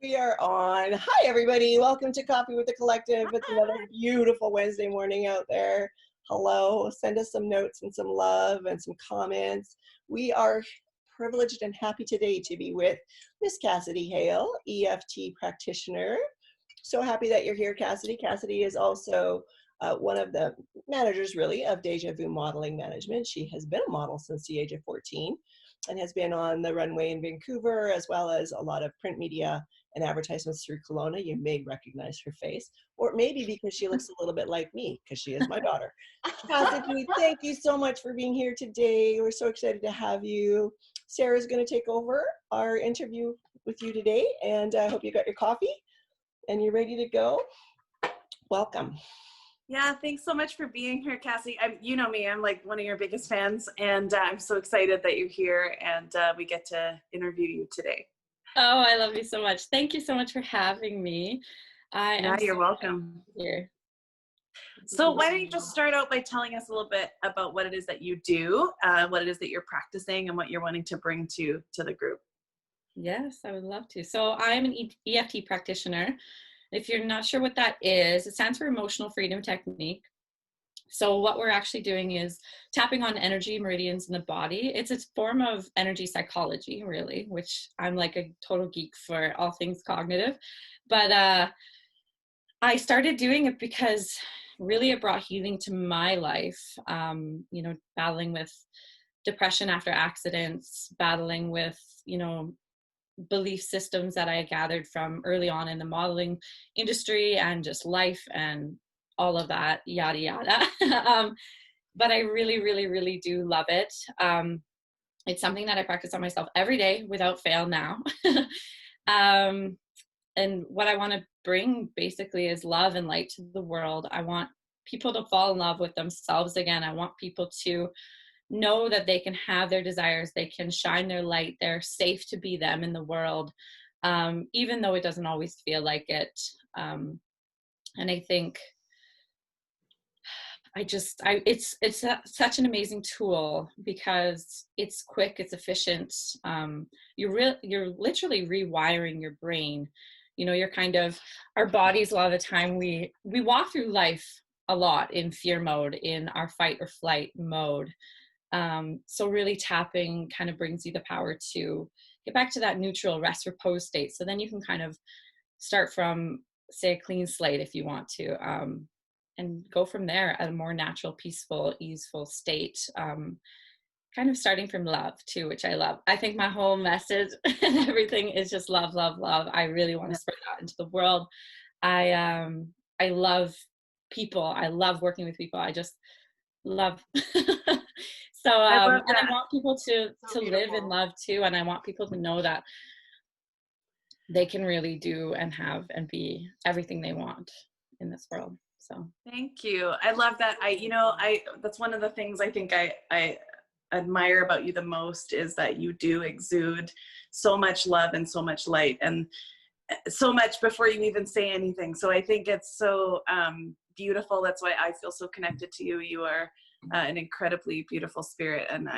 We are on. Hi, everybody. Welcome to Coffee with the Collective. It's another beautiful Wednesday morning out there. Hello. Send us some notes and some love and some comments. We are privileged and happy today to be with Miss Cassidy Hale, EFT practitioner. So happy that you're here, Cassidy. Cassidy is also one of the managers, really, of Deja Vu Modeling Management. She has been a model since the age of 14 and has been on the runway in Vancouver, as well as a lot of print media and advertisements through Kelowna. You may recognize her face, or maybe because she looks a little bit like me, because she is my daughter. Cassidy, thank you so much for being here today. We're so excited to have you. Sarah's going to take over our interview with you today, and I hope you got your coffee and you're ready to go. Welcome. Yeah, thanks so much for being here, Cassie. You know me, I'm like one of your biggest fans, and I'm so excited that you're here and we get to interview you today. Oh, I love you so much. Thank you so much for having me. You're welcome. Here. So why don't you just start out by telling us a little bit about what it is that you do, what it is that you're practicing, and what you're wanting to bring to the group. Yes, I would love to. So I'm an EFT practitioner. If you're not sure what that is, it stands for Emotional Freedom Technique. So what we're actually doing is tapping on energy meridians in the body. It's a form of energy psychology, really, which I'm like a total geek for all things cognitive. But I started doing it because really it brought healing to my life, battling with depression after accidents, battling with, belief systems that I gathered from early on in the modeling industry and just life and all of that, yada, yada. But I really, really, really do love it. It's something that I practice on myself every day without fail now. And what I want to bring basically is love and light to the world. I want people to fall in love with themselves again. I want people to know that they can have their desires, they can shine their light, they're safe to be them in the world, even though it doesn't always feel like it. And I think it's such an amazing tool because it's quick, it's efficient. You're literally rewiring your brain. You're kind of, our bodies, a lot of the time we walk through life a lot in fear mode, in our fight or flight mode. So really tapping kind of brings you the power to get back to that neutral rest repose state. So then you can kind of start from, say, a clean slate if you want to, and go from there at a more natural, peaceful, easeful state. Kind of starting from love too, which I love. I think my whole message and everything is just love, love, love. I really want to spread that into the world. I love people. I love working with people. I just love. So, and I want people to live in love too. And I want people to know that they can really do and have and be everything they want in this world. So thank you. I love that. That's one of the things I think I admire about you the most is that you do exude so much love and so much light and so much before you even say anything. So I think it's so beautiful. That's why I feel so connected to you. You are an incredibly beautiful spirit, and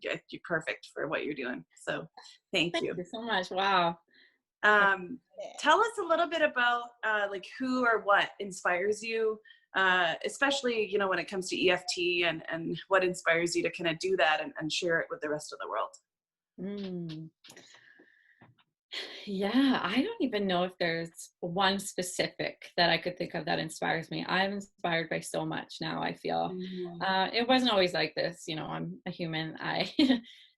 you're perfect for what you're doing. So thank you. Thank you so much. Wow. Tell us a little bit about like who or what inspires you, especially, when it comes to EFT and what inspires you to kind of do that and share it with the rest of the world. Yeah, I don't even know if there's one specific that I could think of that inspires me. I'm inspired by so much now, I feel. It wasn't always like this. I'm a human. I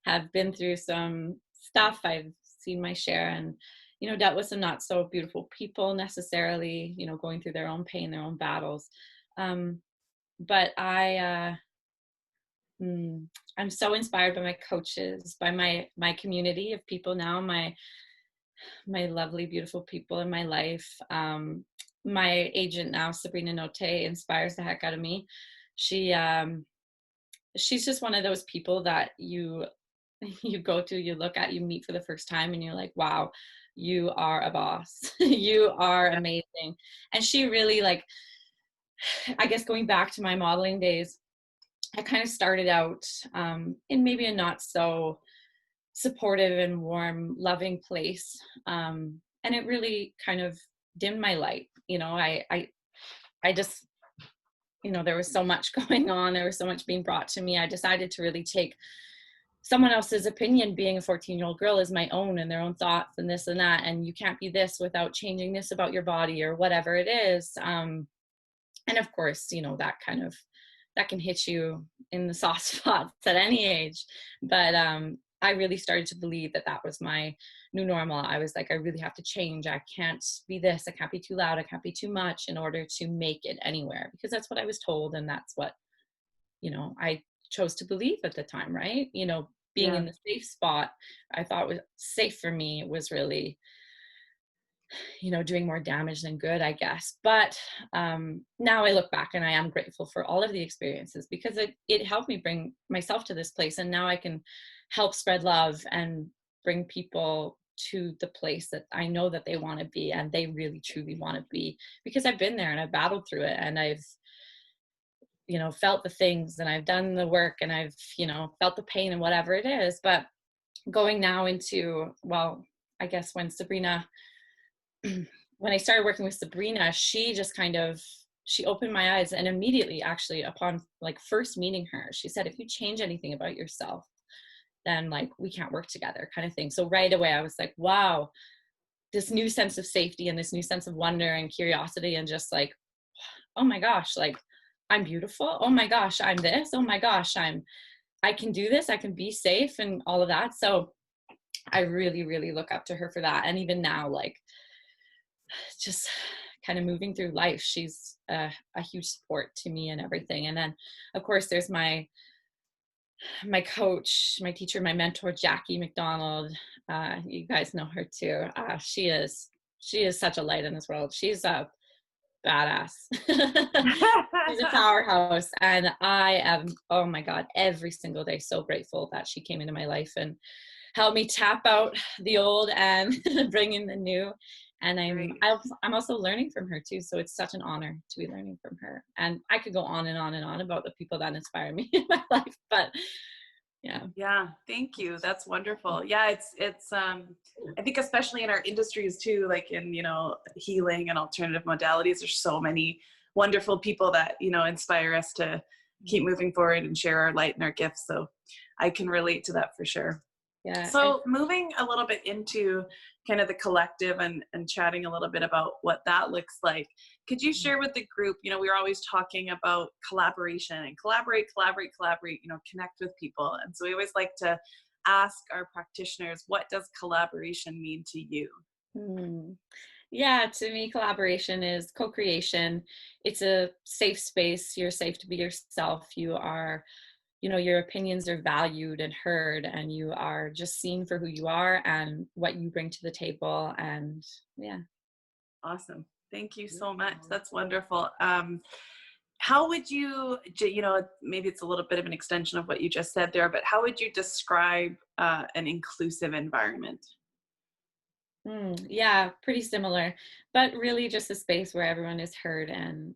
have been through some stuff. I've seen my share and, dealt with some not so beautiful people necessarily, going through their own pain, their own battles. But I'm so inspired by my coaches, by my community of people now, my lovely, beautiful people in my life. My agent now, Sabrina Note, inspires the heck out of me. She's just one of those people that you go to, you look at, you meet for the first time and you're like, wow, you are a boss. You are amazing. And she really, like, I guess going back to my modeling days, I kind of started out in maybe a not so supportive and warm, loving place. and it really kind of dimmed my light. I just, there was so much going on. There was so much being brought to me. I decided to really take someone else's opinion, being a 14-year-old girl, as my own, and their own thoughts and this and that. And you can't be this without changing this about your body or whatever it is. And of course, that can hit you in the soft spots at any age. But I really started to believe that that was my new normal. I was like, I really have to change. I can't be this. I can't be too loud. I can't be too much in order to make it anywhere, because that's what I was told. And that's what, I chose to believe at the time, right? Being in the safe spot, I thought was safe for me, was really, doing more damage than good, I guess. But now I look back and I am grateful for all of the experiences, because it helped me bring myself to this place. And now I can help spread love and bring people to the place that I know that they want to be, and they really truly want to be, because I've been there and I've battled through it, and I've felt the things, and I've done the work, and I've felt the pain and whatever it is. But going now into, well, I guess when I started working with Sabrina, she just she opened my eyes. And immediately, actually, upon first meeting her, she said, if you change anything about yourself, then we can't work together, kind of thing. So right away I was like, wow, this new sense of safety and this new sense of wonder and curiosity, and just oh my gosh, I'm beautiful. Oh my gosh, I'm this. Oh my gosh, I can do this. I can be safe and all of that. So I really, really look up to her for that. And even now, just kind of moving through life, she's a huge support to me and everything. And then of course there's my coach, my teacher, my mentor, Jackie McDonald. You guys know her too. She is such a light in this world. She's a badass. She's a powerhouse. And I am, oh my God, every single day so grateful that she came into my life and helped me tap out the old and bring in the new. And I'm also learning from her too. So it's such an honor to be learning from her. And I could go on and on and on about the people that inspire me in my life, but yeah. Yeah. Thank you. That's wonderful. Yeah. It's I think especially in our industries too, like in, healing and alternative modalities, there's so many wonderful people that, inspire us to keep moving forward and share our light and our gifts. So I can relate to that for sure. Yeah. So moving a little bit into kind of the collective and chatting a little bit about what that looks like, could you share with the group, we're always talking about collaboration and collaborate, connect with people. And so we always like to ask our practitioners, what does collaboration mean to you? Yeah, to me, collaboration is co-creation. It's a safe space. You're safe to be yourself. You are, your opinions are valued and heard, and you are just seen for who you are and what you bring to the table. And yeah. Awesome. Thank you so much. That's wonderful. How would you, maybe it's a little bit of an extension of what you just said there, but how would you describe an inclusive environment? Yeah, pretty similar, but really just a space where everyone is heard and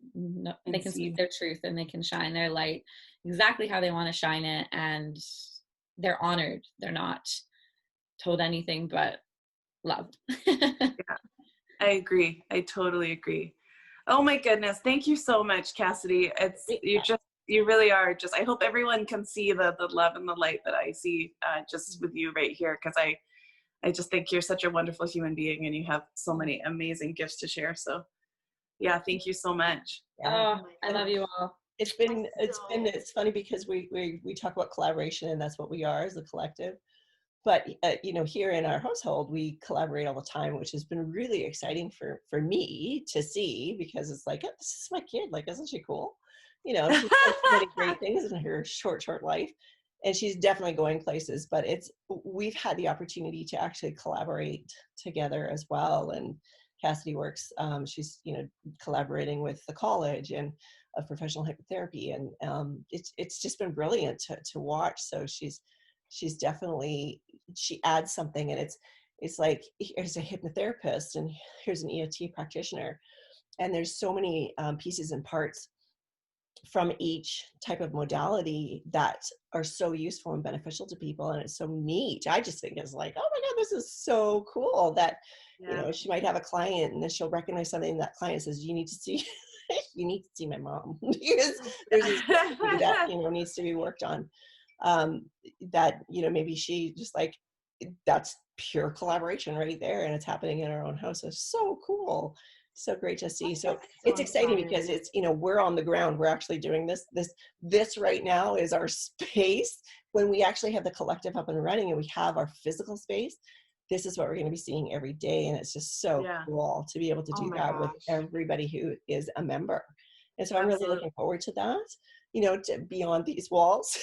they can speak their truth and they can shine their light exactly how they want to shine it, and they're honored. They're not told anything but loved. Yeah, I agree. I totally agree. Oh my goodness. Thank you so much, Cassidy. You really are just, I hope everyone can see the love and the light that I see just with you right here. Cause I just think you're such a wonderful human being and you have so many amazing gifts to share. So yeah, thank you so much. Oh, I love you all. It's funny because we talk about collaboration, and that's what we are as a collective. But here in our household, we collaborate all the time, which has been really exciting for me to see, because it's like, oh, this is my kid. Isn't she cool? She's done so many great things in her short life, and she's definitely going places. But we've had the opportunity to actually collaborate together as well. And Cassidy works, she's collaborating with the college and of professional hypnotherapy, and it's just been brilliant to watch. So she's definitely, she adds something, and it's like, here's a hypnotherapist and here's an EFT practitioner, and there's so many pieces and parts from each type of modality that are so useful and beneficial to people. And it's so neat. I just think it's like, oh my God, this is so cool that, you know, she might have a client and then she'll recognize something that client says, you need to see, you need to see my mom. Because there's this thing that, you know, needs to be worked on. That, you know, maybe she just like, that's pure collaboration right there. And it's happening in our own house. It's so cool. So great to see. So it's exciting because it's, you know, we're on the ground. We're actually doing this right now is our space. When we actually have the collective up and running and we have our physical space, this is what we're going to be seeing every day. And it's just so cool to be able to do that with everybody who is a member. And so I'm really looking forward to that, you know, to beyond these walls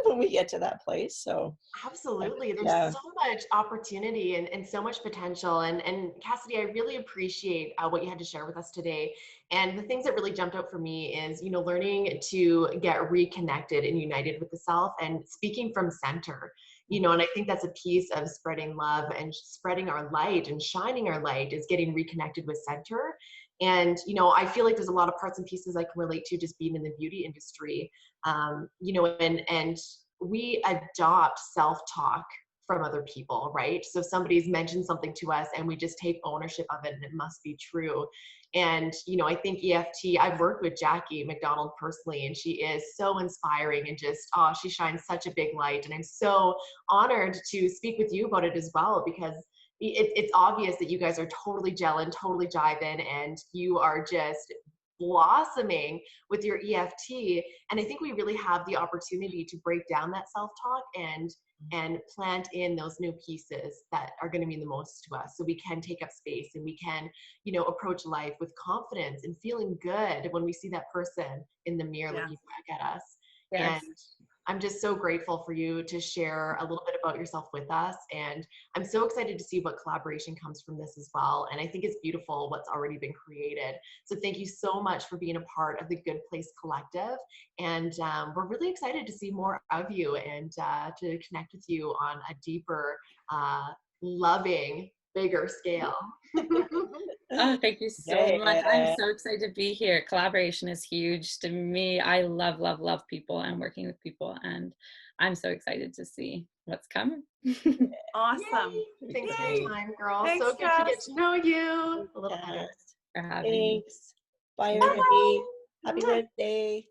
when we get to that place. So absolutely. There's so much opportunity and so much potential. And Cassidy, I really appreciate what you had to share with us today. And the things that really jumped out for me is, you know, learning to get reconnected and united with the self and speaking from center, you know, and I think that's a piece of spreading love and spreading our light and shining our light is getting reconnected with center. And, you know, I feel like there's a lot of parts and pieces I can relate to just being in the beauty industry, you know, and we adopt self-talk from other people, right? So somebody's mentioned something to us and we just take ownership of it and it must be true. And, you know, I think EFT, I've worked with Jackie McDonald personally, and she is so inspiring and just, oh, she shines such a big light. And I'm so honored to speak with you about it as well, because it's obvious that you guys are totally gelling, totally jiving, and you are just blossoming with your EFT. And I think we really have the opportunity to break down that self-talk and plant in those new pieces that are going to mean the most to us, so we can take up space and we can, you know, approach life with confidence and feeling good when we see that person in the mirror looking back at us. And I'm just so grateful for you to share a little bit about yourself with us. And I'm so excited to see what collaboration comes from this as well. And I think it's beautiful what's already been created. So thank you so much for being a part of the Good Place Collective. And we're really excited to see more of you and to connect with you on a deeper, loving, bigger scale. Oh, thank you so much. I'm so excited to be here. Collaboration is huge to me. I love, love, love people and working with people. And I'm so excited to see what's coming. Awesome. Yay. Thanks for your time, girl. Thanks, so good to get to know you a little better. For having me. Bye, everybody. Happy Wednesday.